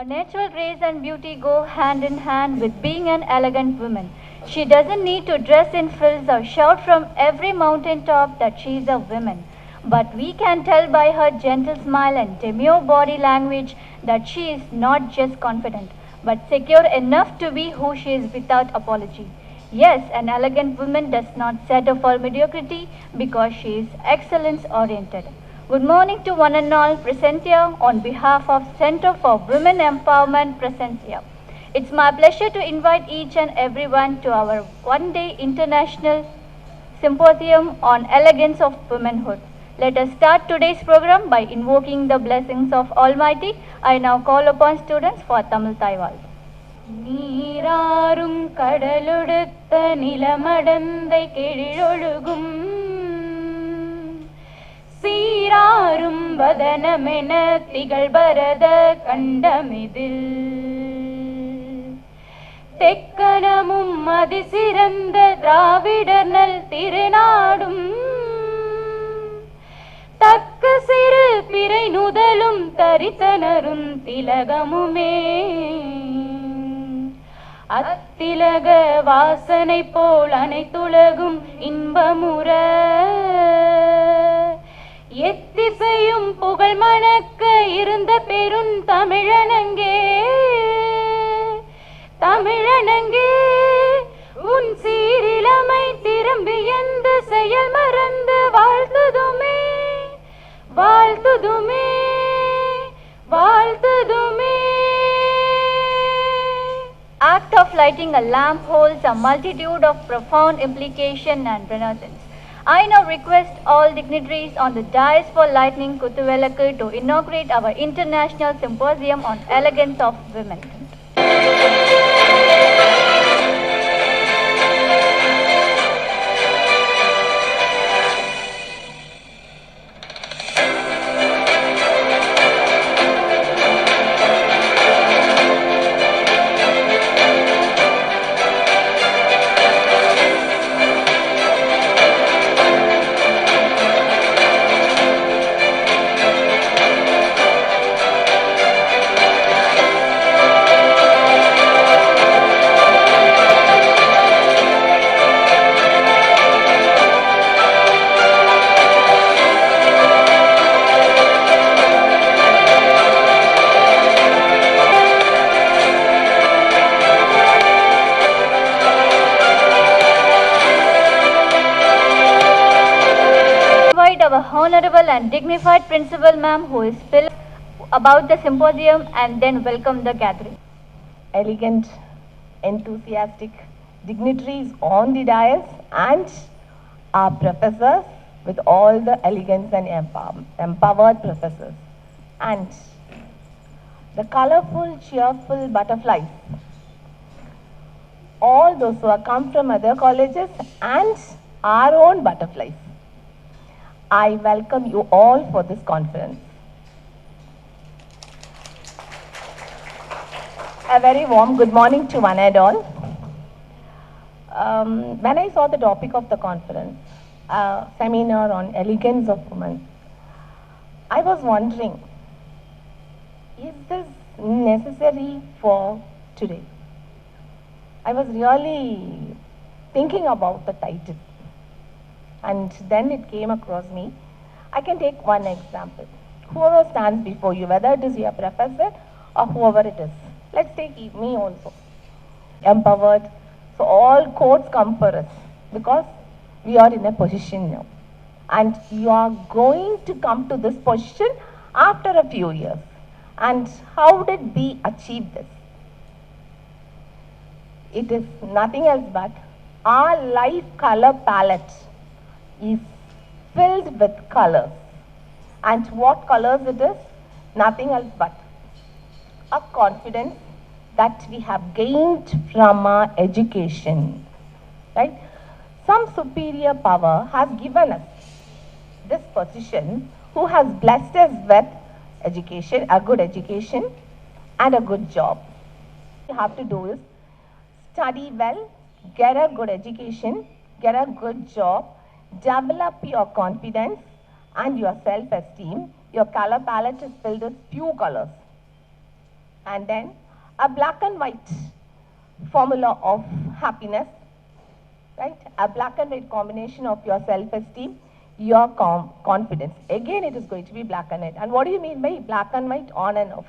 natural grace and beauty go hand in hand with being an elegant woman. She doesn't need to dress in frills or shout from every mountain top that she is a woman. But we can tell by her gentle smile and demure body language that she is not just confident, but secure enough to be who she is without apology. Yes, an elegant woman does not settle for mediocrity because she is excellence oriented. Good morning to one and all present here on behalf of Center for Women Empowerment present here. It's my pleasure to invite each and everyone to our one-day international symposium on Elegance of Womanhood. Let us start today's program by invoking the blessings of Almighty. I now call upon students for Tamil Taiwal. நீராறும் கடலொடுத்த நிலமடந்தை கெழிலொழுகும் சீராறும் வதனமென திகழ்பரத கண்டமிதில் தெக்கணமும் அதிசிறந்த திராவிடர் நல் திருநாடும் தக்க சிறு பிறை நுதலும் தரித்தனரும் திலகமுமே அத்திலக வாசனை போல் அனைத்துலகும் இன்பமுற எத்திசையும் புகழ் மணக்க இருந்த பெரும் தமிழனங்கே தமிழனங்கே உன் சீரிலமை திரும்பி எந்த செயல் மறந்து வாழ்த்துதுமே வாழ்த்துதுமே வாழ்த்துதுமே. Act of lighting a lamp holds a multitude of profound implication and renaissance. I now request all dignitaries on the dais for lighting Kuthuvelakku to inaugurate our international symposium on elegance of women. Our honorable and dignified principal ma'am who is spill about the symposium and then welcome the gathering. Elegant, enthusiastic dignitaries on the dais and our professors with all the elegance and empowered professors and the colorful, cheerful butterflies. All those who have come from other colleges and our own butterflies. I welcome you all for this conference. A very warm good morning to one and all. When I saw the topic of the conference, a seminar on elegance of women, I was wondering, is this necessary for today? I was really thinking about the title. And then it came across me. I can take one example. Whoever stands before you, whether it is your professor or whoever it is. Let's take me also. Empowered. So all courts come for us because we are in a position now. And you are going to come to this position after a few years. And how did we achieve this? It is nothing else but our life color palette is filled with colors. And what colors it is? Nothing else but a confidence that we have gained from our education. Right? Some superior power has given us this position, who has blessed us with education, a good education and a good job. What you have to do is study well, get a good education, get a good job, develop your confidence and your self-esteem. Your color palette is filled with few colors. and then a black and white formula of happiness, right? A black and white combination of your self-esteem, your confidence. Again, it is going to be black and white. And what do you mean by black and white? On and off.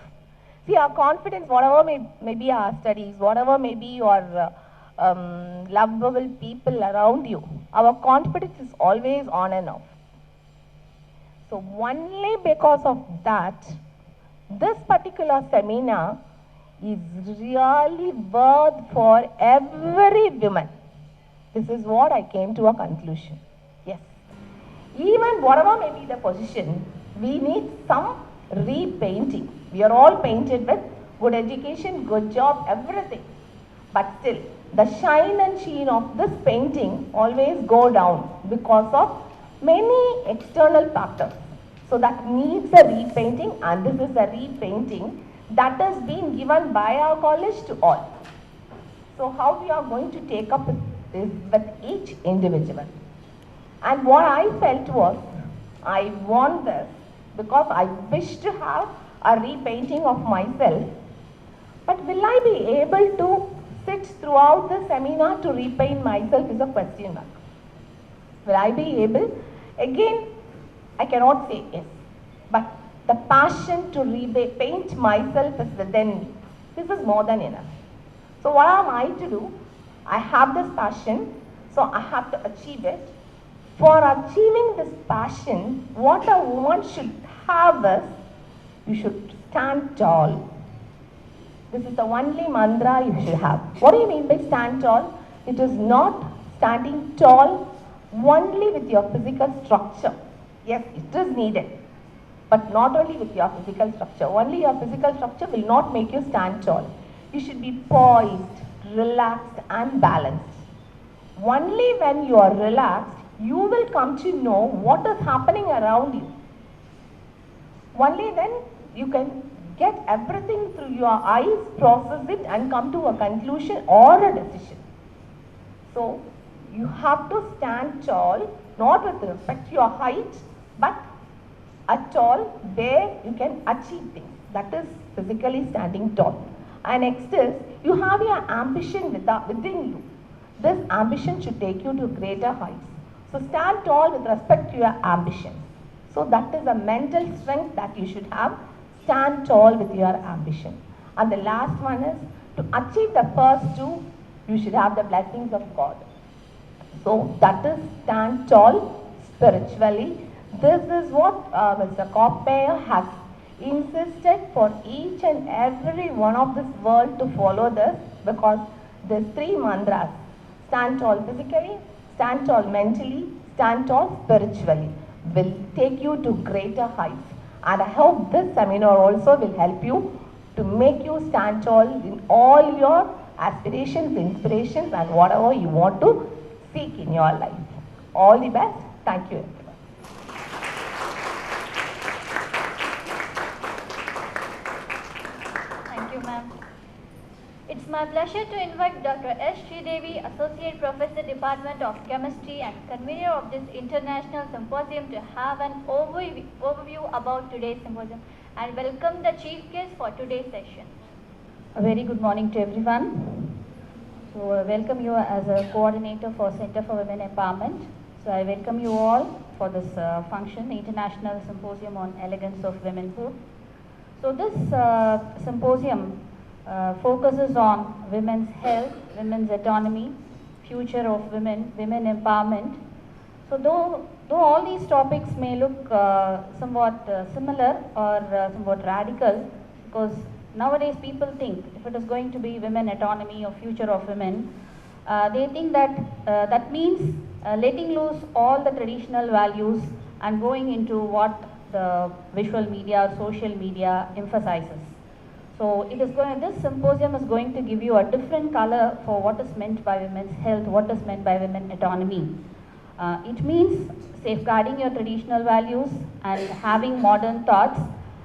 See, our confidence, whatever may be our studies, whatever may be your lovable people around you, our confidence is always on and off. So only because of that, this particular seminar is really worth for every woman. This is what I came to a conclusion. Yes. Even whatever may be the position, we need some repainting. We are all painted with good education, good job, everything. But still, the shine and sheen of this painting always go down because of many external factors. So that needs a repainting, and this is a repainting that has been given by our college to all. So how we are going to take up this with each individual. And what I felt was, I want this because I wish to have a repainting of myself. But will I be able to sit throughout the seminar to repaint myself is a question mark. Will I be able? Again, I cannot say yes. But the passion to repaint myself is within me. This is more than enough. So what am I to do? I have this passion, so I have to achieve it. For achieving this passion, what a woman should have is, you should stand tall. This is the only mantra you should have. What do you mean by stand tall? It is not standing tall only with your physical structure. Yes, it is needed. But not only with your physical structure. Only your physical structure will not make you stand tall. You should be poised, relaxed and balanced. Only when you are relaxed, you will come to know what is happening around you. Only then you can get everything through your eyes, process it and come to a conclusion or a decision. So, you have to stand tall, not with respect to your height, but tall where you can achieve things. That is physically standing tall. And next is, you have your ambition within you. This ambition should take you to greater heights. So stand tall with respect to your ambition. So that is a mental strength that you should have. Stand tall with your ambition. And the last one is, to achieve the first two, you should have the blessings of God. So that is stand tall spiritually. This is what Mr. Koppmeyer has insisted for each and every one of this world to follow this, because these three mantras, stand tall physically, stand tall mentally, stand tall spiritually, will take you to greater heights. And I hope this seminar also will help you to make you stand tall in all your aspirations, inspirations and whatever you want to seek in your life. All the best. Thank you. Thank you, ma'am. It's my pleasure to invite Dr. S. Sridevi, Associate Professor, Department of Chemistry and convener of this International Symposium, to have an overview about today's symposium, and welcome the chief guest for today's session. A very good morning to everyone. So I welcome you as a coordinator for Center for Women Empowerment. So I welcome you all for this function, the International Symposium on Elegance of Womanhood. So this symposium focuses on women's health, women's autonomy, future of women, women empowerment. So though all these topics may look somewhat similar or somewhat radical, because nowadays people think if it is going to be women autonomy or future of women, they think that that means letting loose all the traditional values and going into what the visual media or social media emphasizes. So this symposium is going to give you a different color for what is meant by women's health, what is meant by women autonomy. It means safeguarding your traditional values and having modern thoughts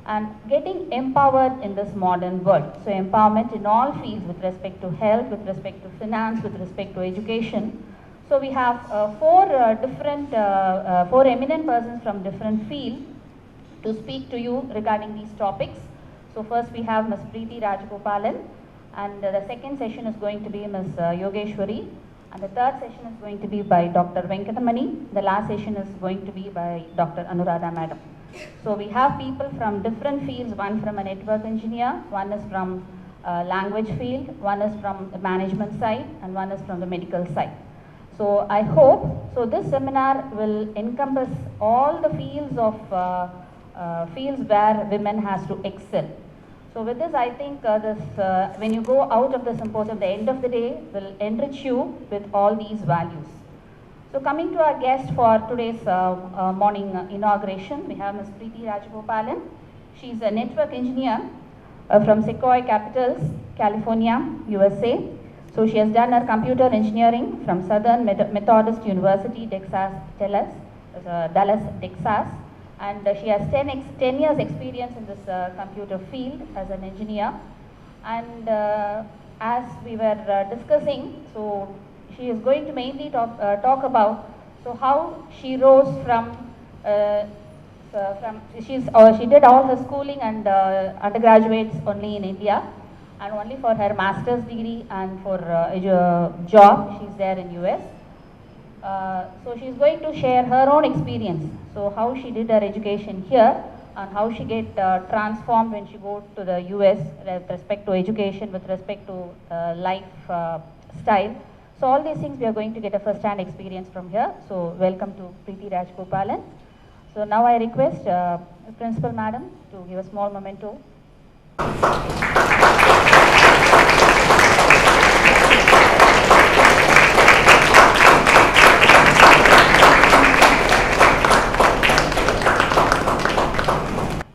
and getting empowered in this modern world. So empowerment in all fields with respect to health, with respect to finance, with respect to education. So we have four eminent persons from different fields to speak to you regarding these topics. So first we have Ms. Preethi Rajagopalan, and the second session is going to be Ms. Yogeshwari, and the third session is going to be by Dr. Venkatamani. The last session is going to be by Dr. Anuradha Madam. So we have people from different fields, one from a network engineer, one is from language field, one is from the management side, and one is from the medical side. So I hope, so this seminar will encompass all the fields of fields where women has to excel. So with this, I think when you go out of the symposium, the end of the day will enrich you with all these values. So coming to our guest for today's morning inauguration, we have Ms. Preethi Rajagopalan. She is a network engineer from Sequoia Capitals, California, USA. So she has done her computer engineering from Southern Methodist University, Dallas, Texas. And she has 10 years experience in this computer field as an engineer. And as we were discussing, so she is going to mainly talk about how she rose she did all her schooling and undergraduates only in India, and only for her master's degree and for job she's there in US. So she's going to share her own experience, so how she did her education here and how she get transformed when she go to the US with respect to education, with respect to life style. So all these things we are going to get a first-hand experience from here. So welcome to Preethi Rajagopalan. So now I request Principal Madam to give a small memento.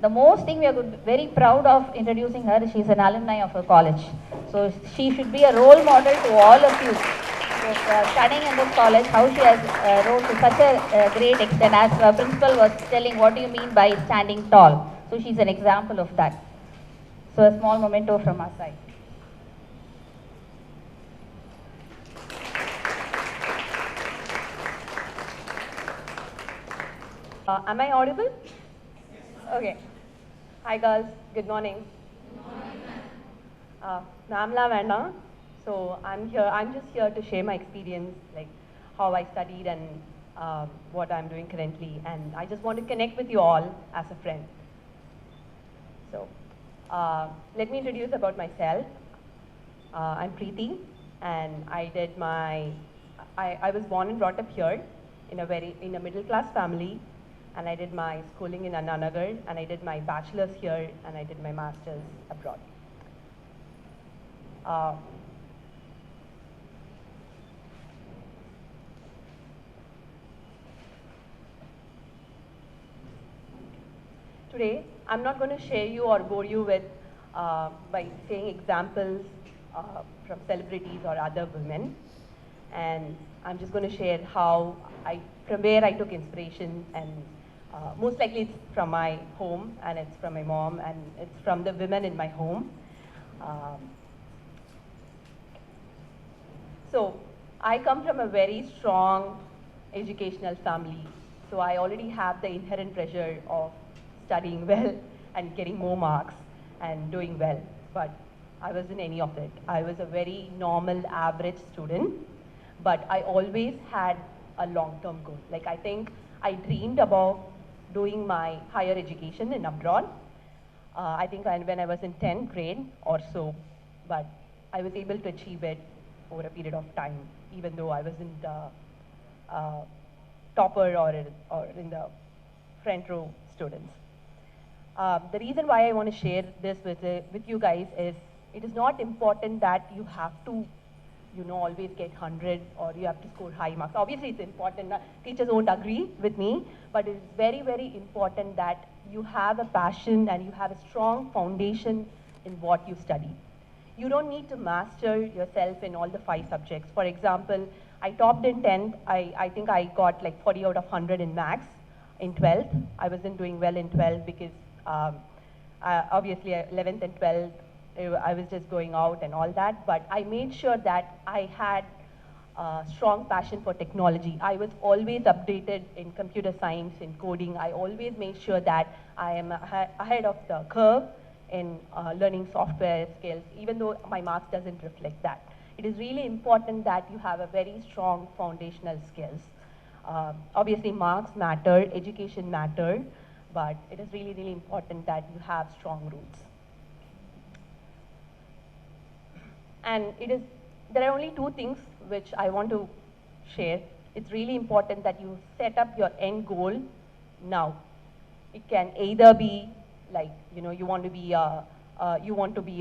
The most thing we are very proud of introducing her is she is an alumni of her college. So she should be a role model to all of you. So studying in this college, how she has rose to such a great extent. As the principal was telling, what do you mean by standing tall? So she's an example of that. So a small memento from our side. Am I audible? Okay. Hi girls, good morning. Namla Vanda. So I'm just here to share my experience, like how I studied and what I'm doing currently, and I just want to connect with you all as a friend. So let me introduce about myself. I'm Preethi, and I was born and brought up here in a middle class family, and I did my schooling in Anna Nagar, and I did my bachelor's here, and I did my master's abroad. Today, I'm not going to share you or bore you with by saying examples from celebrities or other women, and I'm just going to share from where I took inspiration, and most likely it's from my home, and it's from my mom, and it's from the women in my home. So I come from a very strong educational family, so I already have the inherent pressure of studying well and getting more marks and doing well, but I wasn't any of it. I was a very normal, average student, but I always had a long-term goal. Like, I think I dreamed about doing my higher education in abroad. I think when I was in 10th grade or so, but I was able to achieve it over a period of time, even though I wasn't topper or in the front row students. The reason why I want to share this with you guys is, it is not important that you have to, always get 100 or you have to score high marks. Obviously, it's important. Teachers won't agree with me, but it's very, very important that you have a passion and you have a strong foundation in what you study. You don't need to master yourself in all the 5 subjects. For example, I topped in 10th. I think I got like 40 out of 100 in maths. In 12th, I wasn't doing well in 12th because obviously 11th and 12th, I was just going out and all that, but I made sure that I had a strong passion for technology. I was always updated in computer science, in coding. I always made sure that I am ahead of the curve in learning software skills, even though my marks doesn't reflect that. It is really important that you have a very strong foundational skills. Obviously, marks matter, education matter, but it is really, really important that you have strong roots. And there are only two things which I want to share. It's really important that you set up your end goal now. It can either be like, you want to be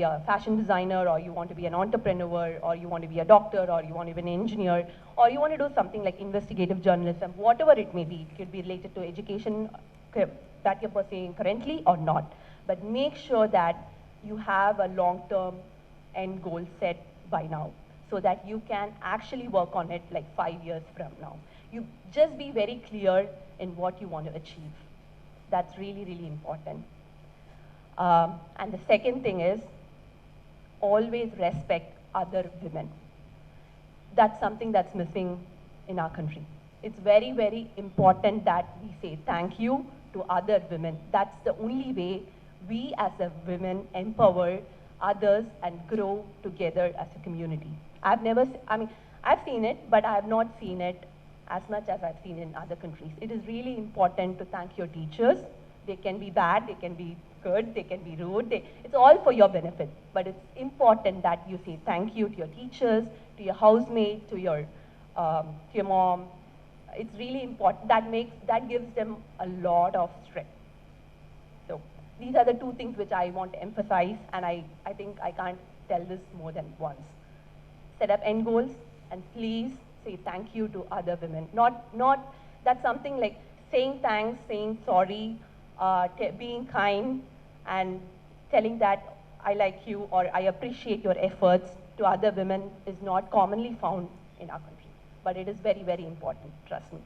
a fashion designer, or you want to be an entrepreneur, or you want to be a doctor, or you want to be an engineer, or you want to do something like investigative journalism, whatever it may be. It could be related to education that you're pursuing currently or not. But make sure that you have a long-term end goal set by now, so that you can actually work on it like 5 years from now. You just be very clear in what you want to achieve. That's really, really important. And the second thing is, always respect other women. That's something that's missing in our country. It's very, very important that we say thank you to other women. That's the only way we as a women empower others and grow together as a community. I've seen it, but I have not seen it as much as I've seen in other countries. It is really important to thank your teachers. They can be bad, they can be good, they can be rude. It's all for your benefit. But it's important that you say thank you to your teachers, to your housemate, to your mom. It's really important. That gives them a lot of strength. So these are the two things which I want to emphasize, and I think I can't tell this more than once. Set up end goals, and please say thank you to other women. Not that's something like saying thanks, saying sorry, being kind, and telling that I like you or I appreciate your efforts to other women is not commonly found in our country. But it is very, very important, trust me.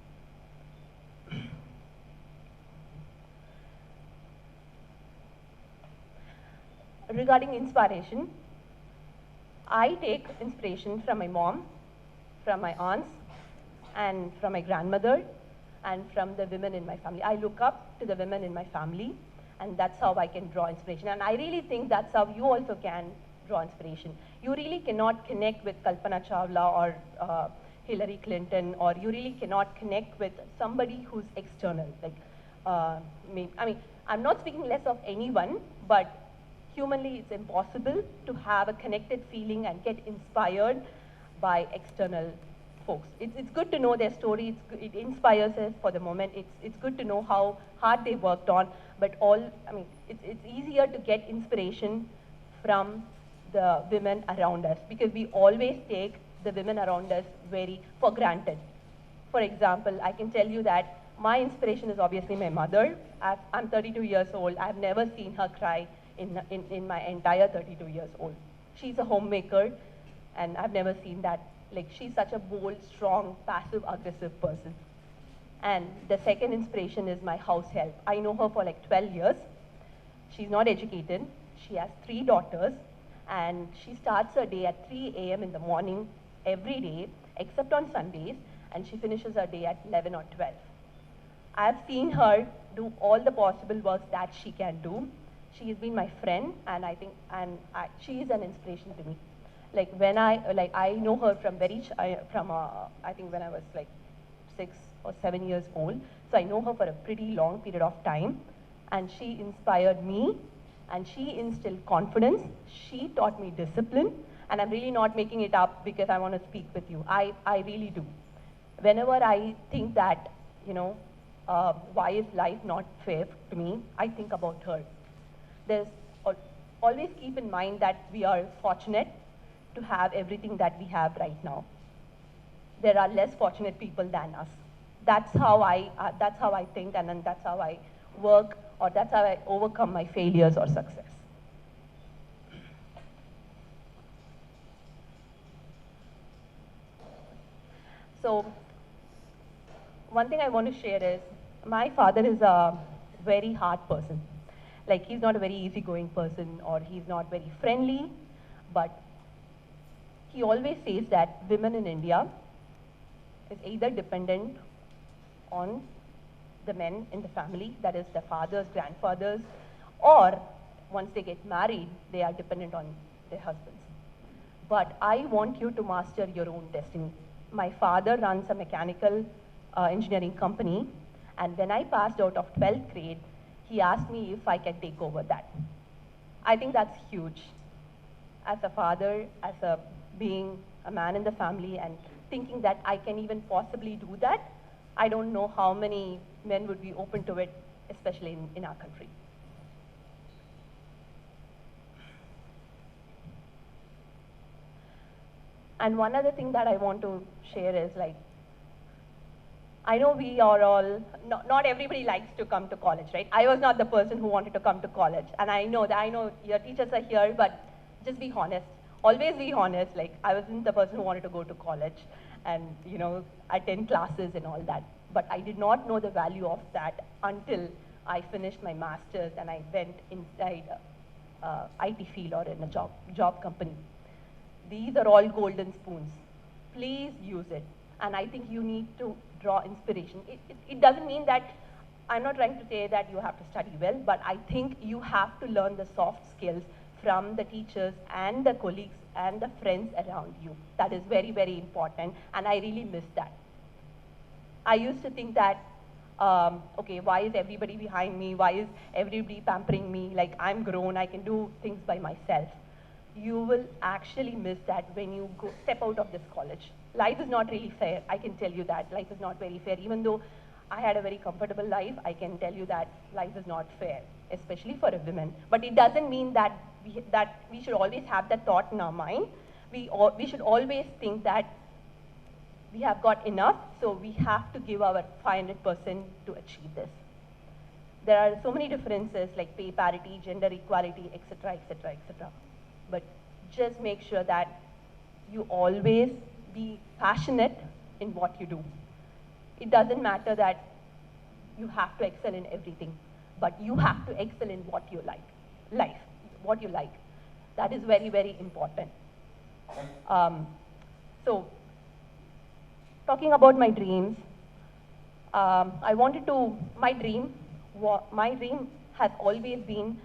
Regarding inspiration, I take inspiration from my mom, from my aunts, and from my grandmother, and from the women in my family. I look up to the women in my family, and that's how I can draw inspiration. And I really think that's how you also can draw inspiration. You really cannot connect with Kalpana Chawla or Hillary Clinton, or you really cannot connect with somebody who's external. I'm not speaking less of anyone, but humanly it's impossible to have a connected feeling and get inspired by external folks. It's good to know their story, it inspires us for the moment. It's good to know how hard they worked on, but it's easier to get inspiration from the women around us, because we always take the women around us for granted. For example, I can tell you that my inspiration is obviously my mother. I'm 32 years old. I've never seen her cry in my entire 32 years old. She's a homemaker, and I've never seen that. She's such a bold, strong, passive-aggressive person. And the second inspiration is my house help. I know her for 12 years. She's not educated. She has 3 daughters, and she starts her day at 3 a.m. in the morning every day, except on Sundays, and she finishes her day at 11 or 12. I've seen her do all the possible works that she can do. She has been my friend, and she is an inspiration to me. When I know her from I think when I was 6 or 7 years old. So I know her for a pretty long period of time, and she inspired me, and she instilled confidence. She taught me discipline, and I'm really not making it up because I want to speak with you. I really do. Whenever I think that, why is life not fair to me, I think about her. Always keep in mind that we are fortunate to have everything that we have right now. There are less fortunate people than us. That's how I think, and then that's how I work, or that's how I overcome my failures or success. So, one thing I want to share is, my father is a very hard person. He's not a very easygoing person, or he's not very friendly, but he always says that women in India is either dependent on the men in the family, that is the fathers, grandfathers, or once they get married, they are dependent on their husbands. But I want you to master your own destiny. My father runs a mechanical engineering company, and when I passed out of 12th grade, he asked me if I can take over that. I think that's huge. As a father, being a man in the family, and thinking that I can even possibly do that, I don't know how many men would be open to it, especially in our country. And one other thing that I want to share is, like, I know we are all, not everybody likes to come to college, right? I was not the person who wanted to come to college. And I know your teachers are here, but just be honest. Always be honest. Like, I wasn't the person who wanted to go to college and, attend classes and all that. But I did not know the value of that until I finished my master's and I went inside IT field or in a job company. These are all golden spoons. Please use it. And I think you need to draw inspiration. It doesn't mean that, I'm not trying to say that you have to study well, but I think you have to learn the soft skills from the teachers and the colleagues and the friends around you. That is very, very important, and I really miss that. I used to think that, okay, why is everybody behind me? Why is everybody pampering me? Like, I'm grown, I can do things by myself. You will actually miss that when you step out of this college. Life is not really fair, I can tell you that. Life is not very fair. Even though I had a very comfortable life, I can tell you that life is not fair, especially for a woman. But it doesn't mean that we should always have that thought in our mind. We should always think that we have got enough, so we have to give our 500% to achieve this. There are so many differences like pay parity, gender equality, etc., etc., etc. But just make sure that you always be passionate in what you do. It doesn't matter that you have to excel in everything, but you have to excel in what you like, what you like. That is very, very important. So, talking about my dreams, my dream has always been,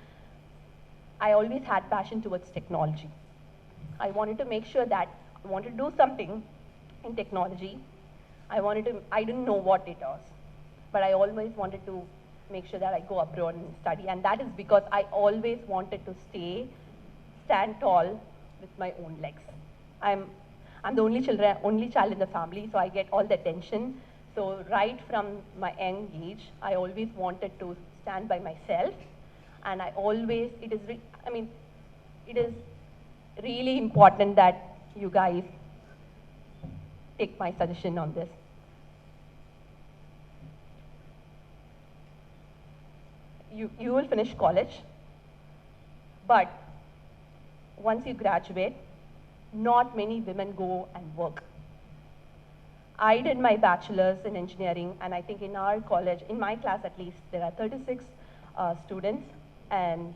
I always had passion towards technology. I wanted to make sure that I wanted to do something in technology. I didn't know what it was, but I always wanted to make sure that I go abroad and study, and that is because I always wanted to stand tall with my own legs. I'm the only child in the family, so I get all the attention. So right from my young age, I always wanted to stand by myself, and it is really important that you guys take my suggestion on this. You will finish college, but once you graduate, not many women go and work. I did my bachelor's in engineering, and I think in our college, in my class at least, there are 36 students, and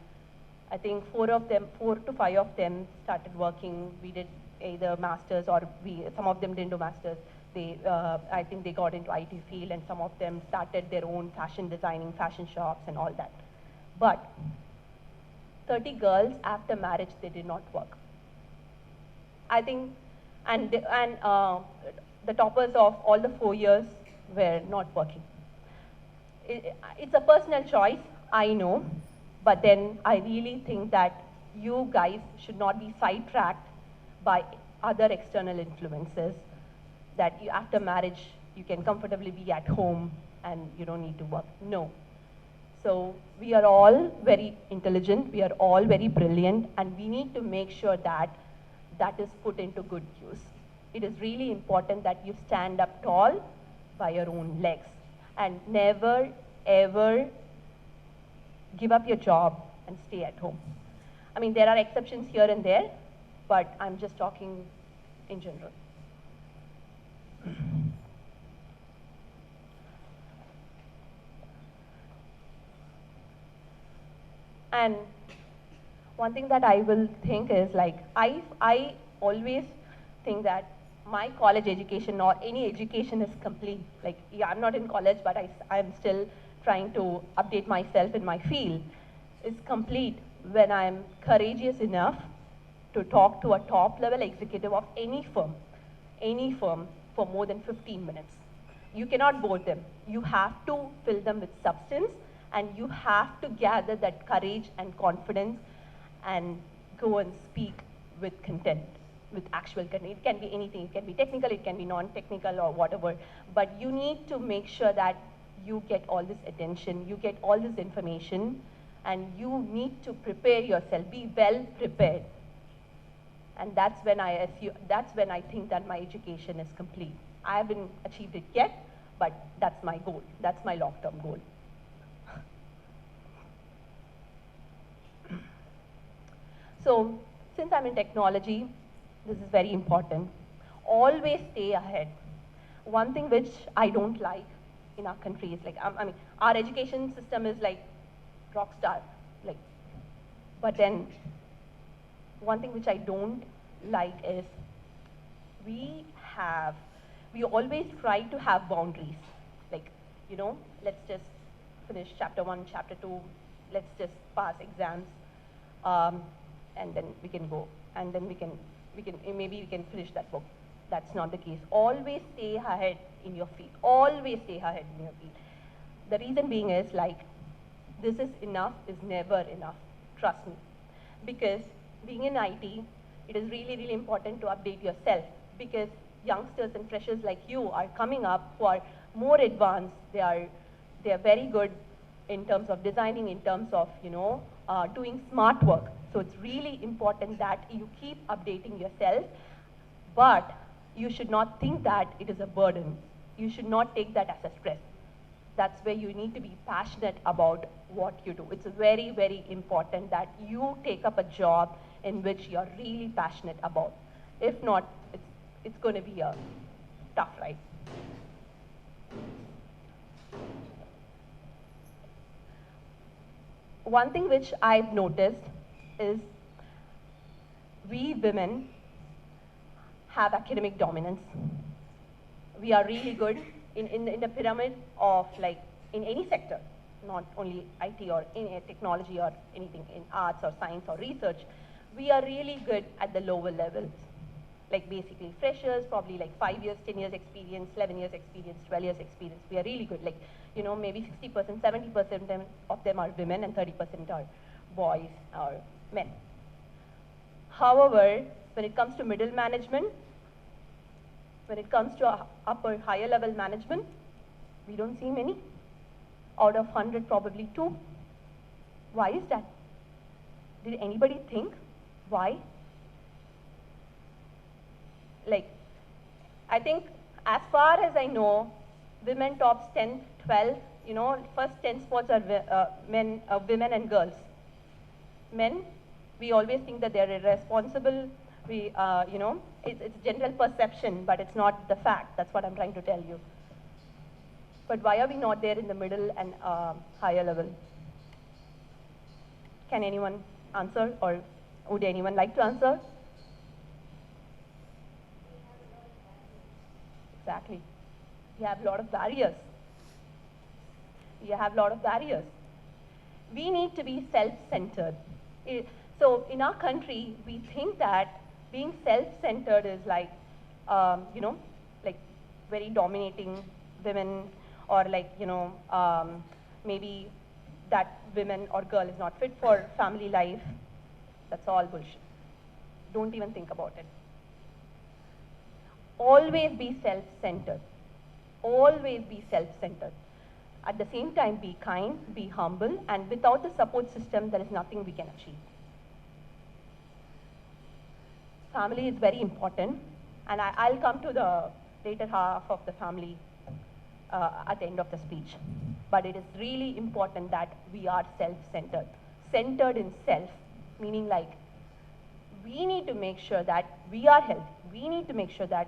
I think 4 to 5 of them started working. We did either masters, or some of them didn't do masters. I think they got into IT field, and some of them started their own fashion designing, fashion shops and all that. But 30 girls after marriage, they did not work. I think, and the toppers of all the 4 years were not working. It's a personal choice, I know, but then I really think that you guys should not be sidetracked by other external influences, that after marriage you can comfortably be at home and you don't need to work. No. So we are all very intelligent, we are all very brilliant, and we need to make sure that that is put into good use. It is really important that you stand up tall by your own legs and never ever give up your job and stay at home. I mean, there are exceptions here and there, but I'm just talking in general. And one thing that I will think is, like, I always think that my college education or any education is complete. Like, yeah, I'm not in college, but I'm still trying to update myself in my field. Is complete when I'm courageous enough to talk to a top level executive of any firm for more than 15 minutes. You cannot bore them. You have to fill them with substance, and you have to gather that courage and confidence and go and speak with content, with actual content. It can be anything. It can be technical, it can be non-technical or whatever. But you need to make sure that you get all this attention, you get all this information, and you need to prepare yourself, be well prepared. And that's when I think that my education is complete. I haven't achieved it yet, but that's my goal. That's my long-term goal. So, since I'm in technology, this is very important. Always stay ahead. One thing which I don't like in our country is like, I mean, our education system is like rock star, like, but then one thing which I don't like is we always try to have boundaries. Like, you know, let's just finish chapter 1, chapter 2, let's just pass exams, and then we can go, and then maybe we can finish that book. That's not the case. Always stay ahead in your field. Always stay ahead in your field. The reason being is like, this is enough is never enough. Trust me. Because being in IT, it is really, really important to update yourself, because youngsters and freshers like you are coming up who are more advanced. They are very good in terms of designing, in terms of, you know, doing smart work. So it's really important that you keep updating yourself, but you should not think that it is a burden. You should not take that as a stress. That's where you need to be passionate about what you do. It's very, very important that you take up a job in which you're really passionate about. If not, it's going to be a tough ride. One thing which I've noticed is we women have academic dominance. We are really good in the pyramid of, like, in any sector, not only IT or in technology or anything, in arts or science or research. We are really good at the lower levels. Like basically freshers, probably like 5 years, 10 years experience, 11 years experience, 12 years experience. We are really good. Like, you know, maybe 60%, 70% of them are women and 30% are boys or men. However, when it comes to middle management, when it comes to upper, higher level management, we don't see many. Out of 100, probably 2. Why is that? Did anybody think why? Like, I think as far as I know, women tops 10, 12, you know, first 10 spots are women and girls. Men, we always think that they're irresponsible. We, you know, it's general perception, but it's not the fact. That's what I'm trying to tell you. But why are we not there in the middle and higher level? Can anyone answer, or would anyone like to answer? Exactly. We have a lot of barriers. We have a lot of barriers. We need to be self-centered. So in our country, we think that being self-centered is like, you know, like very dominating women, or like, you know, maybe that women or girl is not fit for family life. That's all bullshit. Don't even think about it. Always be self-centered. Always be self-centered. At the same time, be kind, be humble, and without the support system, there is nothing we can achieve. Family is very important, and I'll come to the later half of the family at the end of the speech. But it is really important that we are self-centered. Centered in self, meaning like, we need to make sure that we are healthy. We need to make sure that,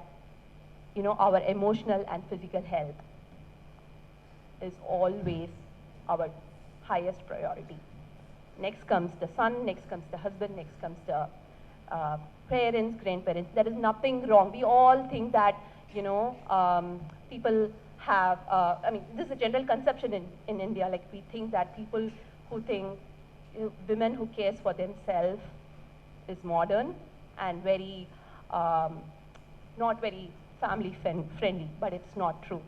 you know, our emotional and physical health is always our highest priority. Next comes the son, next comes the husband, next comes the parents, grandparents. There is nothing wrong. We all think that, you know, people have, I mean, this is a general conception in India. Like, we think that people who think women who cares for themselves is modern and very, not very family friendly, but it's not true.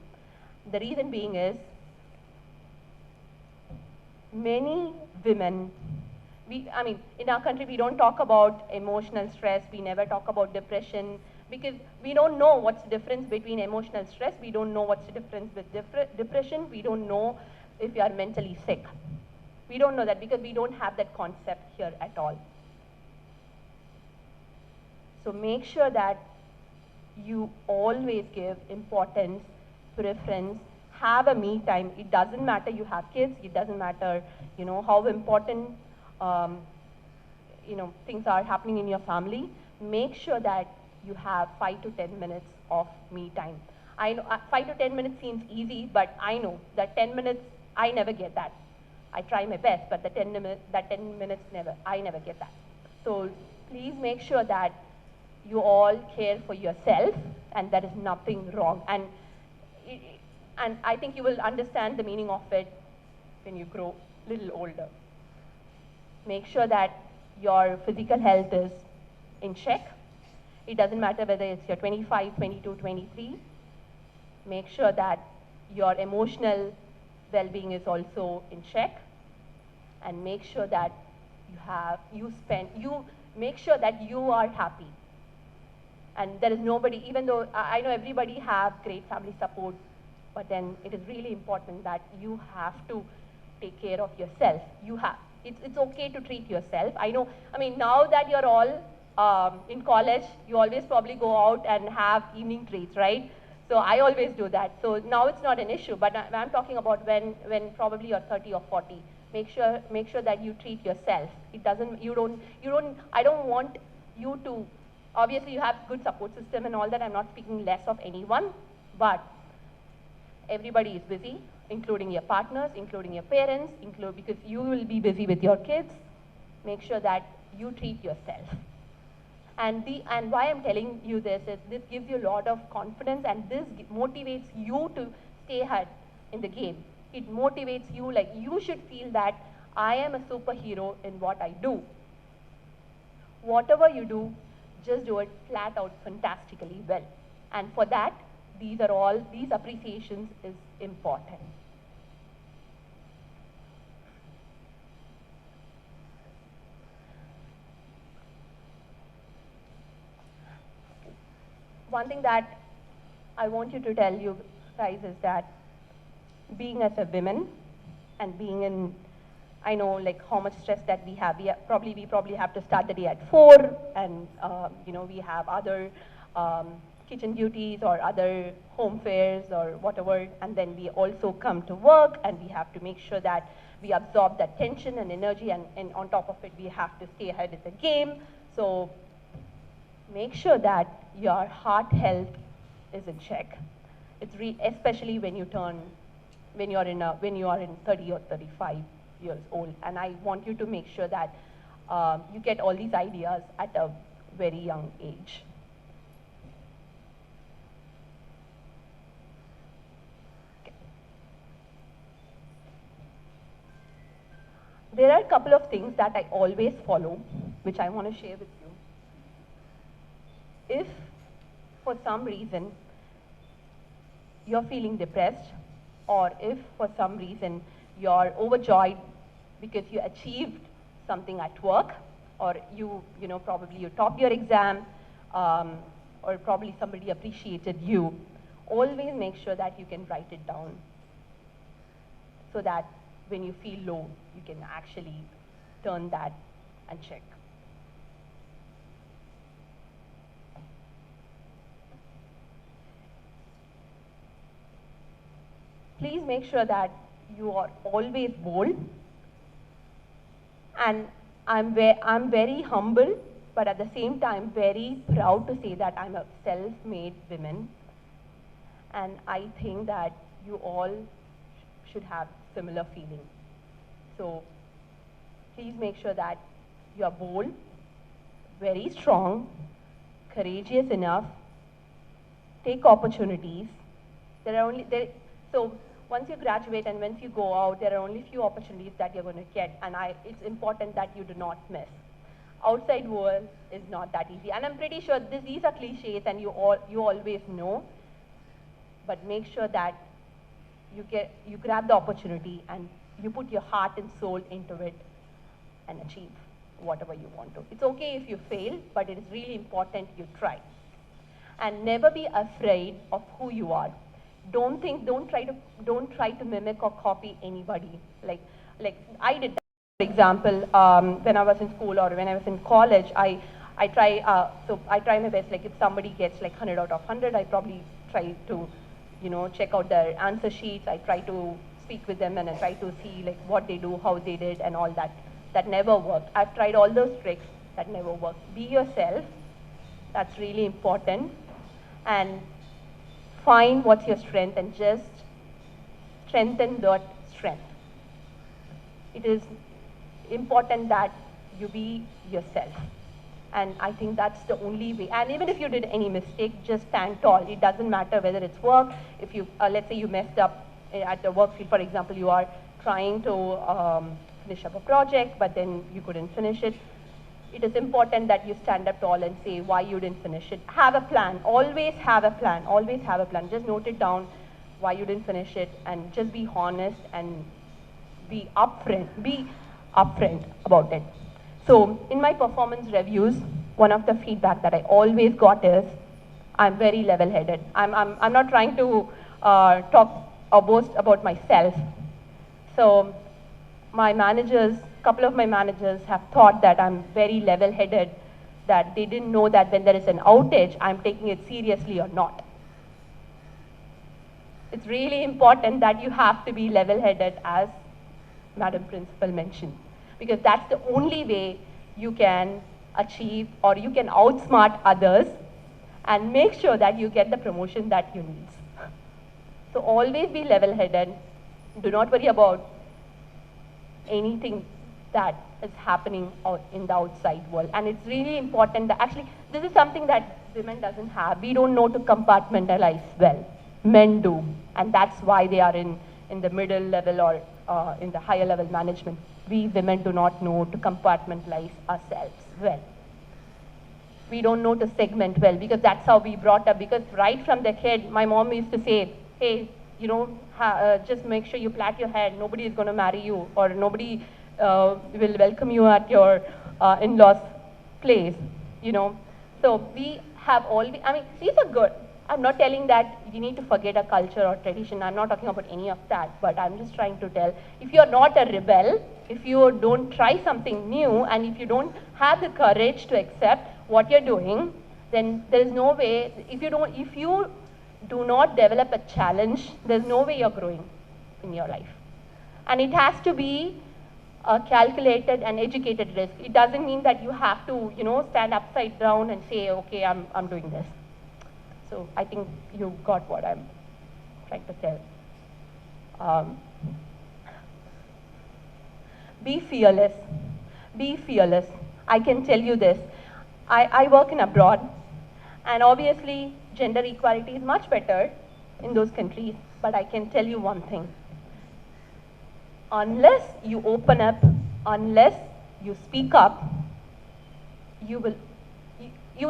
The reason being is, many women, I mean, in our country, we don't talk about emotional stress, we never talk about depression, because we don't know what's the difference between emotional stress, we don't know what's the difference with depression, we don't know if you are mentally sick. We don't know that because we don't have that concept here at all. So make sure that you always give importance, preference, have a me time. It doesn't matter you have kids, it doesn't matter, you know, how important, you know, things are happening in your family. Make sure that you have 5 to 10 minutes of me time. I know 5 to 10 minutes seems easy, but I know that 10 minutes, I never get that. I try my best, but that 10 minutes I never get that. So please make sure that you all care for yourself, and there is nothing wrong. And I think you will understand the meaning of it when you grow a little older. Make sure that your physical health is in check. It doesn't matter whether it's your 25, 22, 23. Make sure that your emotional well-being is also in check. And make sure that make sure that you are happy. And there is nobody, even though I know everybody have great family support, but then it is really important that you have to take care of yourself. It's okay to treat yourself. I know, I mean, now that you're all in college, you always probably go out and have evening treats, right? So I always do that. So now it's not an issue, but I'm talking about when probably you're 30 or 40. Make sure that you treat yourself. I don't want you to, obviously you have good support system and all that, I'm not speaking less of anyone, but everybody is busy, including your partners, including your parents, because you will be busy with your kids. Make sure that you treat yourself. And why I'm telling you this is, this gives you a lot of confidence, and this motivates you to stay ahead in the game. It motivates you, like you should feel that I am a superhero in what I do. Whatever you do, just do it flat out fantastically well. And for that, these appreciations is important. One thing that I want you to tell you guys is that being as a woman and being in, I know like how much stress that we have. We probably have to start the day at 4, and you know, we have other kitchen duties or other home fares or whatever, and then we also come to work and we have to make sure that we absorb that tension and energy, and on top of it we have to stay ahead in the game. So make sure that your heart health is in check. It's especially when you are in 30 or 35 years old, and I want you to make sure that you get all these ideas at a very young age. Okay. There are a couple of things that I always follow, which I want to share with you. If for some reason you're feeling depressed, or if for some reason you're overjoyed because you achieved something at work, or probably you topped your exam, or probably somebody appreciated you, always make sure that you can write it down, so that when you feel low, you can actually turn that and check. Please make sure that you are always bold. And I'm very humble, but at the same time very proud to say that I'm a self-made woman. And I think that you all should have similar feeling. So please make sure that you are bold, very strong, courageous enough, take opportunities. So once you graduate and once you go out, there are only few opportunities that you're going to get, and it's important that you do not miss. Outside world is not that easy, and I'm pretty sure these are cliches and you always know, but make sure that you grab the opportunity and you put your heart and soul into it and achieve whatever you want to. It's okay if you fail, but it is really important you try. And never be afraid of who you are. Don't try to mimic or copy anybody. Like I did that. For example, when I was in school or when I was in college, I try my best. Like if somebody gets like 100 out of 100, I probably try to, check out their answer sheets. I try to speak with them and I try to see like what they do, how they did, and all that. That never worked. I've tried all those tricks. That never worked. Be yourself. That's really important. And find what's your strength and just strengthen that strength. It is important that you be yourself. And I think that's the only way. And even if you did any mistake, just stand tall. It doesn't matter whether it's work. If you, let's say you messed up at the work field, for example, you are trying to finish up a project, but then you couldn't finish it. It is important that you stand up tall and say why you didn't finish it. Have a plan. Always have a plan. Always have a plan. Just note it down why you didn't finish it, and just be honest and be upfront. Be upfront about it. So in my performance reviews, one of the feedback that I always got is, I'm very level-headed. I'm not trying to talk or boast about myself. So couple of my managers have thought that I'm very level-headed, that they didn't know that when there is an outage, I'm taking it seriously or not. It's really important that you have to be level-headed, as Madam Principal mentioned, because that's the only way you can achieve or you can outsmart others and make sure that you get the promotion that you need. So always be level-headed. Do not worry about anything that is happening out in the outside world. And it's really important that, actually, this is something that women doesn't have. We don't know to compartmentalize well. Men do. And that's why they are in the middle level or in the higher level management. We women do not know to compartmentalize ourselves well. We don't know to segment well, because that's how we brought up. Because right from the kid, my mom used to say, hey, just make sure you plait your hair. Nobody is going to marry you, or nobody will welcome you at your in-laws' place, So we have these are good. I'm not telling that you need to forget a culture or tradition. I'm not talking about any of that, but I'm just trying to tell, if you're not a rebel, if you don't try something new, and if you don't have the courage to accept what you're doing, then there is no way. If you do not develop a challenge, there's no way you're growing in your life. And it has to be a calculated and educated risk. It doesn't mean that you have to, stand upside down and say, okay, I'm doing this. So I think you got what I'm trying to tell. Be fearless. Be fearless. I can tell you this. I work in abroad, and obviously gender equality is much better in those countries, but I can tell you one thing. Unless you open up, unless you speak up, you will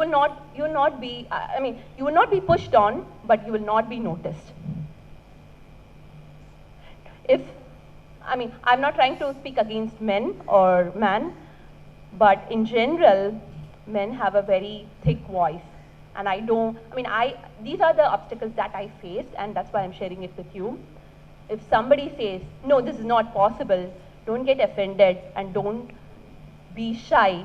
not be pushed on, but you will not be noticed. I'm not trying to speak against men or man, but in general, men have a very thick voice. And these are the obstacles that I faced, and that's why I'm sharing it with you. If somebody says, no, this is not possible, don't get offended and don't be shy.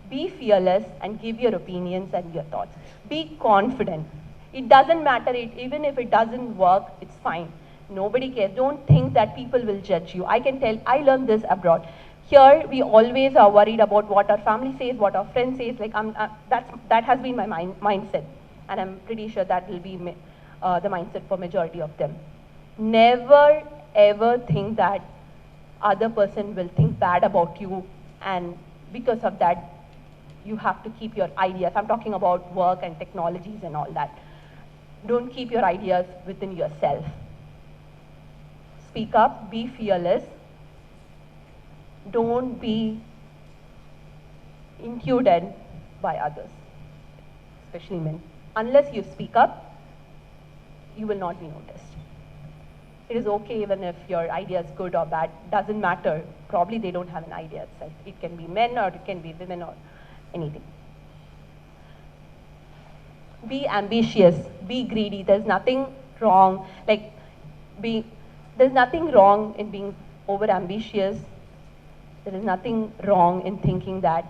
Be fearless and give your opinions and your thoughts. Be confident. It doesn't matter, even if it doesn't work, it's fine. Nobody cares. Don't think that people will judge you. I can tell, I learned this abroad. Here, we always are worried about what our family says, what our friends say. That has been my mindset. And I'm pretty sure that will be the mindset for majority of them. Never, ever think that other person will think bad about you, and because of that, you have to keep your ideas. I'm talking about work and technologies and all that. Don't keep your ideas within yourself. speak up, be fearless. Don't be intruded by others, especially men. Unless you speak up, you will not be noticed. It is okay even if your idea is good or bad, doesn't matter. Probably they don't have an idea itself. It can be men or it can be women or anything. Be ambitious, be greedy. There's nothing wrong, there's nothing wrong in being over ambitious. There is nothing wrong in thinking that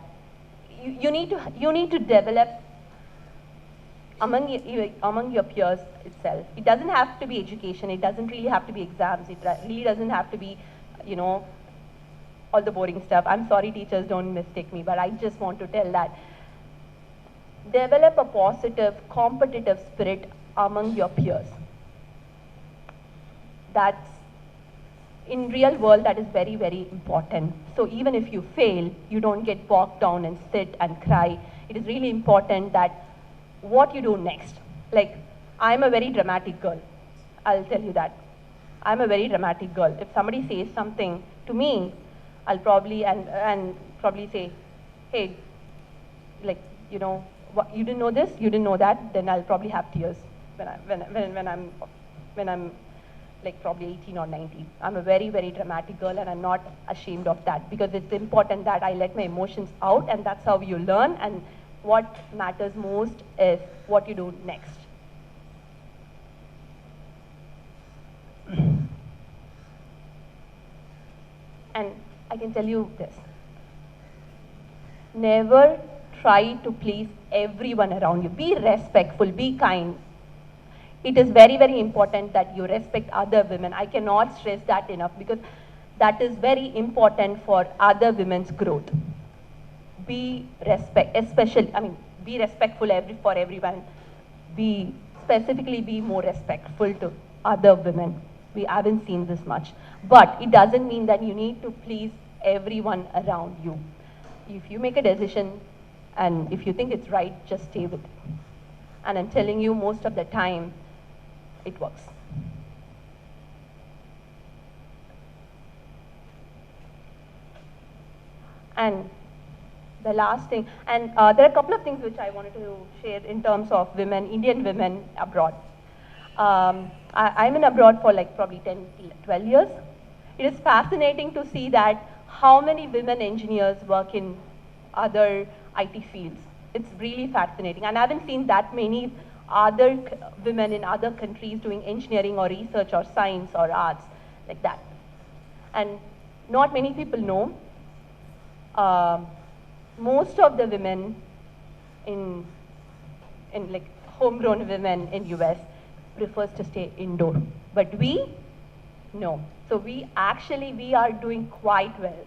you need to develop among your peers itself. It doesn't have to be education. It doesn't really have to be exams. It really doesn't have to be, all the boring stuff. I'm sorry, teachers, don't mistake me, but I just want to tell that develop a positive, competitive spirit among your peers. That's, in real world, that is very, very important. So even if you fail, you don't get bogged down and sit and cry. It is really important that what you do next. Like, I'm a very dramatic girl. I'll tell you that. I'm a very dramatic girl. If somebody says something to me, I'll probably, and probably say, hey, what, you didn't know this, you didn't know that, then I'll probably have tears when I'm like probably 18 or 19. I'm a very, very dramatic girl, and I'm not ashamed of that, because it's important that I let my emotions out, and that's how you learn, and what matters most is what you do next. And I can tell you this. Never try to please everyone around you. Be respectful, be kind. It is very, very important that you respect other women. I cannot stress that enough, because that is very important for other women's growth. Be respectful for everyone. Specifically be more respectful to other women. We haven't seen this much. But it doesn't mean that you need to please everyone around you. If you make a decision and if you think it's right, just stay with it. And I'm telling you, most of the time, it works. And the last thing, and there are a couple of things which I wanted to share in terms of women, Indian women abroad. I'm in abroad for like probably 10, 12 years. It is fascinating to see that how many women engineers work in other IT fields. It's really fascinating. And I haven't seen that many other women in other countries doing engineering or research or science or arts like that. And not many people know. Most of the women in like homegrown women in US prefers to stay indoor. But we, no. So we are doing quite well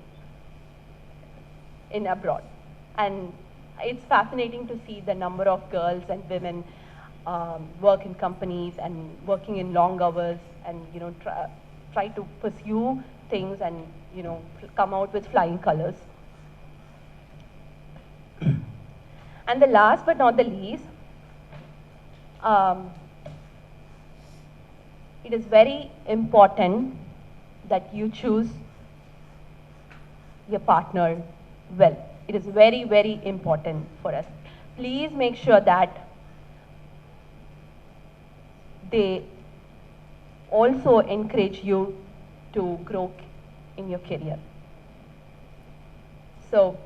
in abroad. And it's fascinating to see the number of girls and women work in companies and working in long hours and try to pursue things and come out with flying colors. And the last but not the least, it is very important that you choose your partner well. It is very, very important for us. Please make sure that they also encourage you to grow in your career. So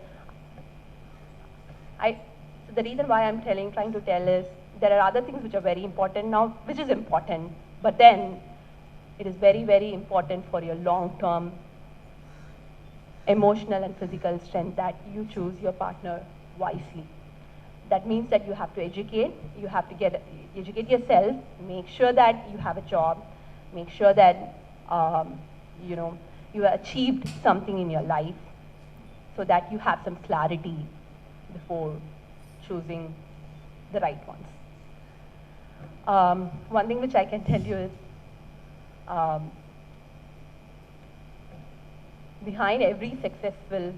the reason why I'm trying to tell is there are other things which are very important now, which is important, but then it is very, very important for your long-term emotional and physical strength that you choose your partner wisely. That means that you have to educate, you have to educate yourself, make sure that you have a job, make sure that you have achieved something in your life so that you have some clarity before choosing the right ones. One thing which I can tell you is behind every successful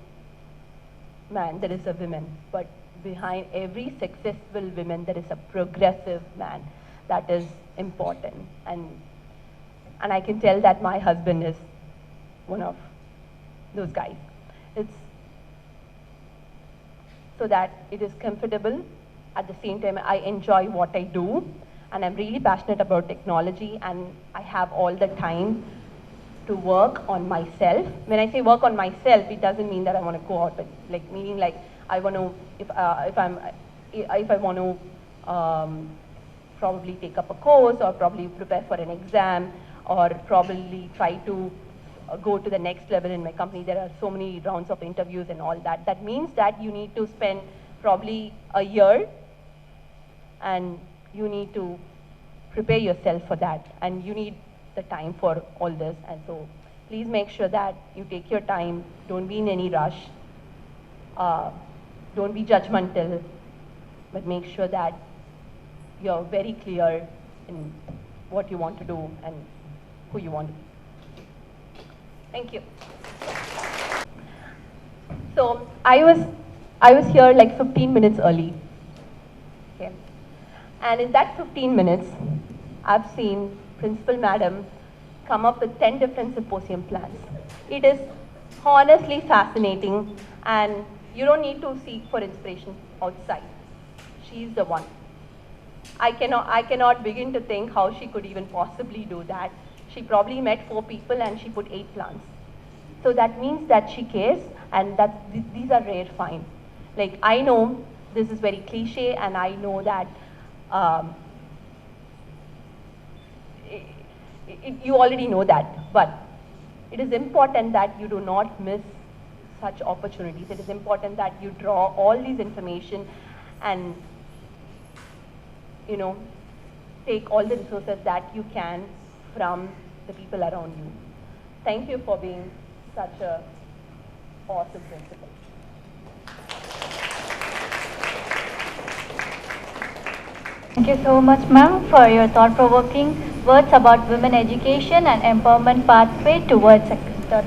man there is a woman, but behind every successful woman there is a progressive man. That is important. And and I can tell that my husband is one of those guys. It's so that it is comfortable. At the same time, I enjoy what I do, and I'm really passionate about technology, and I have all the time to work on myself. When I say work on myself, it doesn't mean that I want to go out, but like meaning like I want to, if I want to probably take up a course, or probably prepare for an exam, or probably try to go to the next level in my company. There are so many rounds of interviews and all that. That means that you need to spend probably a year, and you need to prepare yourself for that, and you need the time for all this. And so please make sure that you take your time, don't be in any rush, don't be judgmental, but make sure that you're very clear in what you want to do and who you want to be. Thank you. So I was here like 15 minutes early. Okay. And in that 15 minutes, I've seen Principal Madam come up with 10 different symposium plans. It is honestly fascinating, and you don't need to seek for inspiration outside. She's the one. I cannot begin to think how she could even possibly do that. She probably met 4 people and she put 8 plans. So that means that she cares, and that these are rare finds. Like, I know this is very cliche, and I know that you already know that, but it is important that you do not miss such opportunities. It is important that you draw all these information and, you know, take all the resources that you can from the people around you. Thank you for being such a awesome principal. Thank you so much, ma'am, for your thought-provoking words about women education and empowerment pathway towards success.